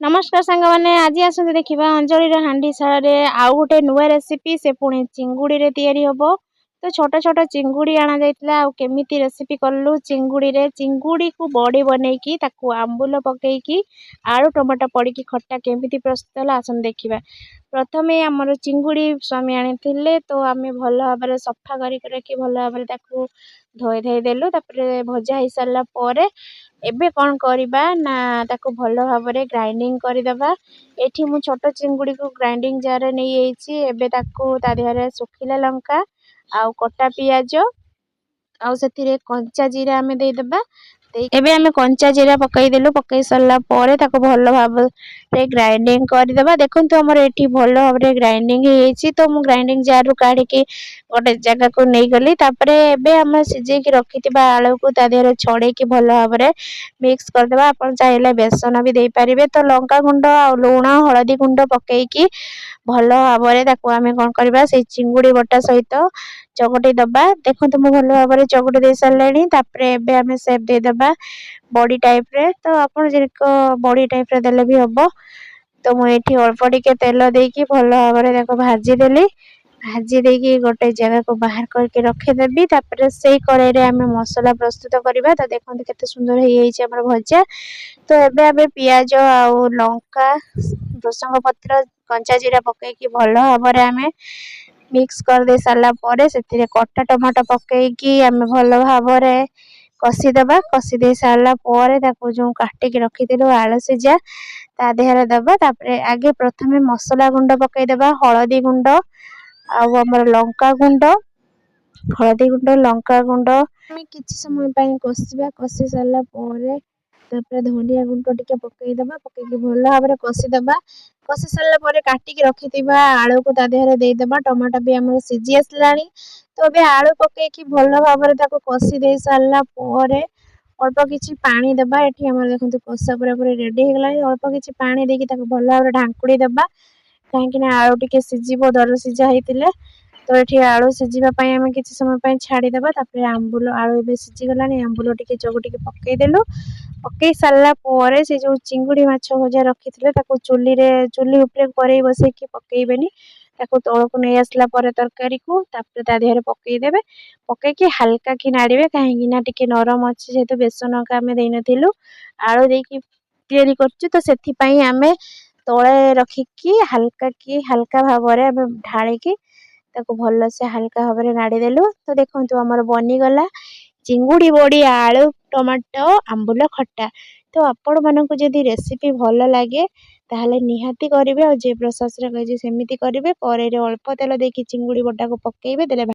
नमस्कार सांग मैंने आज आसते देखा अंजलि हांडीशाल रे आउ गोटे नुआ रेसिपी से पुणी चिंगुड़ी रे तैयारी होबो। तो छोट छोट चिंगुड़ी आना जाइतला आ केमिति रेसिपी कलु चिंगुड़ी रे चिंगुड़ी को बड़ी बनैकी ताकू आंबुल पकेकी आलू टमाटो पड़की खट्टा केमिति प्रस्तुत होला आसन देखिबा। प्रथमे हमर चिंगुड़ी स्वामी आनिथिले तो आमे भल भाबरे सफा करी रखी भल भाबरे ताकू धोई धोई देलु तापरे भजा हो सारा पर एबे कौन करबा ना ताकू भल भाबरे ग्राइंडिंग करदेबा। एठी मु छोट चिंगुड़ी को ग्राइंडिंग जार रे नै एइची एबे ताकू ता देहरे सुखिला लंका आउ कटा पियाज आउ सेथिरे कंचा जीरा आमे दे देबा। एबे आमे कंचा जीरा पकई देलु पकई सरला परे ताको भल भाबरे ग्राइंडिंग करदेबा। देखंतु हमर एठी भल भाबरे ग्राइंडिंग हेइची तो मु ग्राइंडिंग जार रु काढी के गोटे जगह को नै गली। तापरे एबे हम सिजे के रखितिबा आलू को ता देहरे छड़े के भल भाबरे मिक्स करदेबा। आपण चाहिले बेसन भी दे परिबे। तो लंका गुंड आ लूण हळदी गुंड पकई की भल भाबरे ताको आमे कोन करबा से चिंगुड़ी बटा सहित चकटी दबा। देखंतु मु भल भाबरे चकटी दे सरलेनी। तापरे एबे आमे सेप दे दबा बॉडी टाइप रे। तो आपण जेको बॉडी टाइप रे देले भी हबो। तो मु एठी अल्प टिके तेल देकी भल भाबरे ताको भाजी देली। भाजी देकी गोटे जगह को बाहर करके रखे देबी। तापरे सेई कड़ाई रे आमे मसाला प्रस्तुत करबा। तो देखंतु केते सुंदर हे येछि हमर भजा। तो एबे आमे पियाज आउ लंका भृसंग पत्र कंचा जीरा पकई की भल भाबरे आमे मिक्स कर दे साला परे सेतिरे कट्टा टमाटो पकई की आमे भल भाबरे कसी देबा। कसी दे साला परे ताको जो काटी के रखी देलु आलू सिजा ता देहरे दबा। तापरे आगे प्रथमे मसाला गुंड पकई देबा हळदी गुंड आउ हमर लंका गुंड हळदी गुंड लंका गुंड आमे किछि समय पई कसिबा। कसी साला परे तापरे धनिया गुंड टिके पकई देबा पकई के भल भाबरे कसी देबा। कसी साला परे काटी के रखितिबा आलू को ता देहरे दे देबा। टमाटो भी हमर सिजी आसलानी। तो बे आलू पकई की भल भाबरे ताको कसी दे साला परे अल्प किछि पानी देबा। एठी हमर देखंतु कसा पूरा पूरा रेडी हे गलानी। अल्प किछि पानी देकी ताको भल भाबरे ढांकुड़ी देबा काहे कि ना आलू टिके सिजिबो दर सिजा हेतिले। तो एठी आलू सिजिबा पई हमें किछि समय पई छाडी देबा। तापरे आंबुल आलू एबे सिजी गलानी आंबुल टिके चगुटी के पकई देलु। पकई साला परे से जो चिंगुड़ी माछ भजा रखिथिले ताको चुली ऊपर करेई बसई की पकईबेनी ताको तळको नै आसला परे तरकारी को तापरे ता देहरे पकई देबे। पकई की हल्का की नाड़ीबे काहे कि ना टिके नरम अछि जेतु बेसन का हमें देइ नथिलु आलू देकी तैयारी करछु। तो सेथि पई हमें तळे रखी की हल्का भाबरे हमें ढाळी की ताको भल से हल्का भाबरे नाड़ी देलु। तो देखंतु हमर बनी गला चिंगुड़ी बड़ी आलू टमाटो आंबुल खट्टा। तो आपण मानकु जदि रेसिपी भल लागे ताहले निहाती करिवे और जे प्रोसेस रे कहिजे सेमिति करिवे। करेई रे अल्प तेल देकी चिंगुड़ी बटा को पकेइबे देले